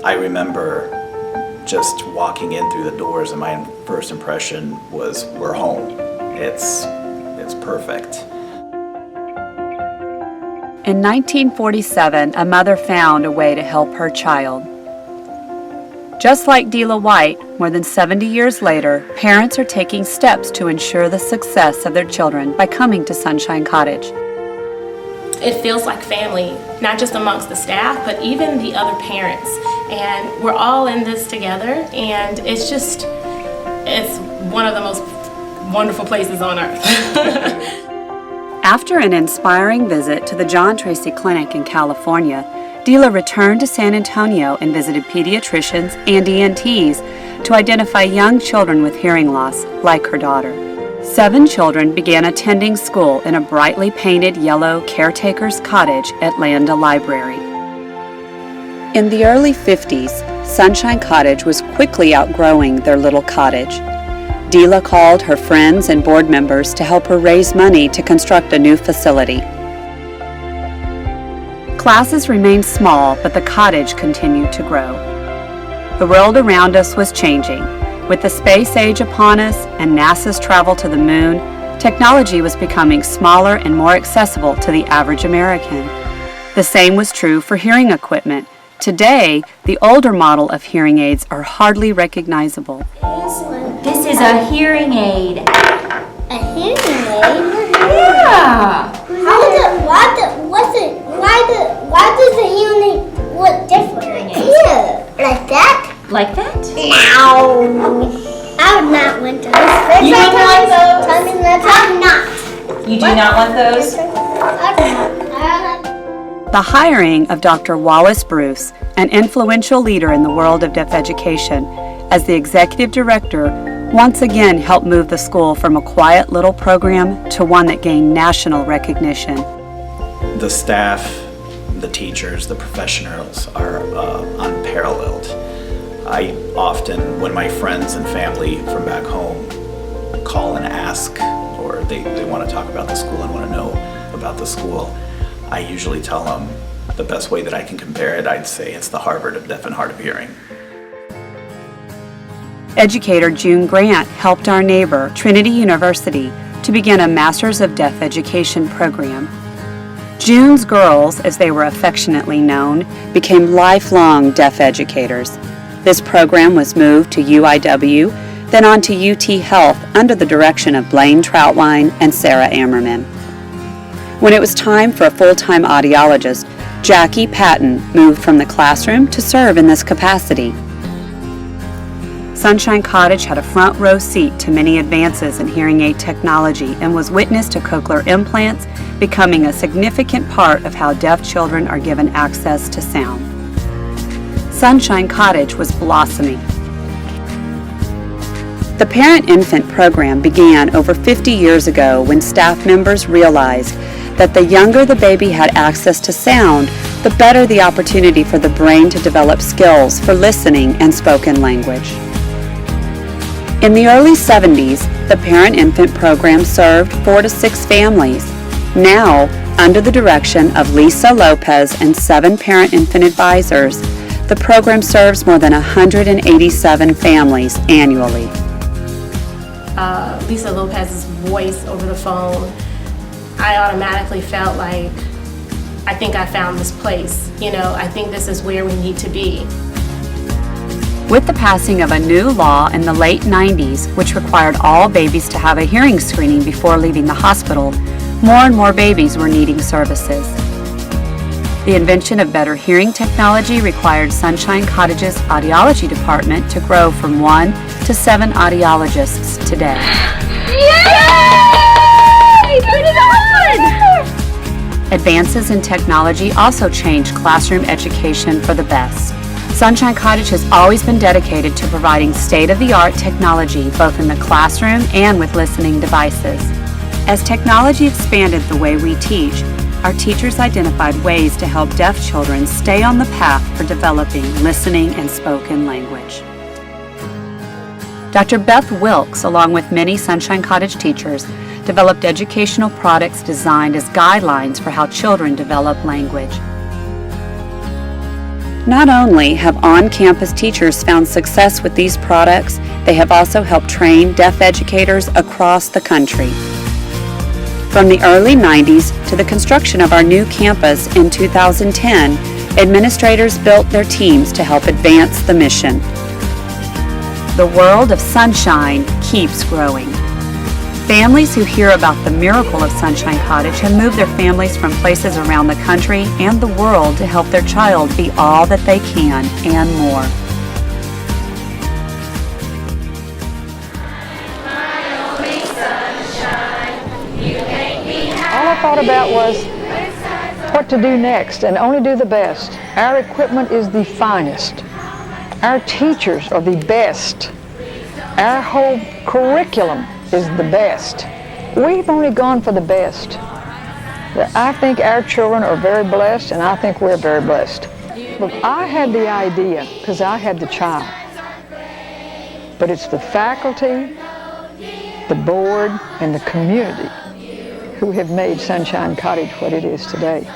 I remember just walking in through the doors and my first impression was, we're home. It's perfect. In 1947, a mother found a way to help her child. Just like Dela White, more than 70 years later, parents are taking steps to ensure the success of their children by coming to Sunshine Cottage. It feels like family, not just amongst the staff, but even the other parents. And we're all in this together, and it's one of the most wonderful places on earth. After an inspiring visit to the John Tracy Clinic in California, Dela returned to San Antonio and visited pediatricians and ENTs to identify young children with hearing loss, like her daughter. 7 children began attending school in a brightly painted yellow caretaker's cottage at Landa Library. In the early 50s, Sunshine Cottage was quickly outgrowing their little cottage. Dela called her friends and board members to help her raise money to construct a new facility. Classes remained small, but the cottage continued to grow. The world around us was changing. With the space age upon us and NASA's travel to the moon, technology was becoming smaller and more accessible to the average American. The same was true for hearing equipment. Today, the older model of hearing aids are hardly recognizable. This is a hearing aid. A hearing aid? Yeah. Why does the hearing aid look different? Yeah, like that? Like that? No. I would not want those. You wouldn't want those? I'm not. You do not want those? The hiring of Dr. Wallace Bruce, an influential leader in the world of deaf education, as the executive director, once again helped move the school from a quiet little program to one that gained national recognition. The staff, the teachers, the professionals are unparalleled. I often, when my friends and family from back home call and ask, or they want to talk about the school and want to know about the school, I usually tell them the best way that I can compare it, I'd say it's the Harvard of deaf and hard of hearing. Educator June Grant helped our neighbor, Trinity University, to begin a Masters of Deaf Education program. June's girls, as they were affectionately known, became lifelong deaf educators. This program was moved to UIW, then on to UT Health under the direction of Blaine Troutwine and Sarah Ammerman. When it was time for a full-time audiologist, Jackie Patton moved from the classroom to serve in this capacity. Sunshine Cottage had a front row seat to many advances in hearing aid technology and was witness to cochlear implants becoming a significant part of how deaf children are given access to sound. Sunshine Cottage was blossoming. The parent-infant program began over 50 years ago when staff members realized that the younger the baby had access to sound, the better the opportunity for the brain to develop skills for listening and spoken language. In the early 70s, the parent-infant program served 4 to 6 families. Now, under the direction of Lisa Lopez and 7 parent-infant advisors, the program serves more than 187 families annually. Lisa Lopez's voice over the phone, I automatically felt like, I think I found this place. I think this is where we need to be. With the passing of a new law in the late 90s, which required all babies to have a hearing screening before leaving the hospital, more and more babies were needing services. The invention of better hearing technology required Sunshine Cottage's audiology department to grow from 1 to 7 audiologists today. Yay! Turn it on! Advances in technology also changed classroom education for the best. Sunshine Cottage has always been dedicated to providing state-of-the-art technology both in the classroom and with listening devices. As technology expanded the way we teach, our teachers identified ways to help deaf children stay on the path for developing listening and spoken language. Dr. Beth Wilkes, along with many Sunshine Cottage teachers, developed educational products designed as guidelines for how children develop language. Not only have on-campus teachers found success with these products, they have also helped train deaf educators across the country. From the early 90s to the construction of our new campus in 2010, administrators built their teams to help advance the mission. The world of sunshine keeps growing. Families who hear about the miracle of Sunshine Cottage have moved their families from places around the country and the world to help their child be all that they can and more. All I thought about was what to do next and only do the best. Our equipment is the finest. Our teachers are the best. Our whole curriculum is the best. We've only gone for the best. I think our children are very blessed, and I think we're very blessed. Look, I had the idea because I had the child. But it's the faculty, the board, and the community who have made Sunshine Cottage what it is today.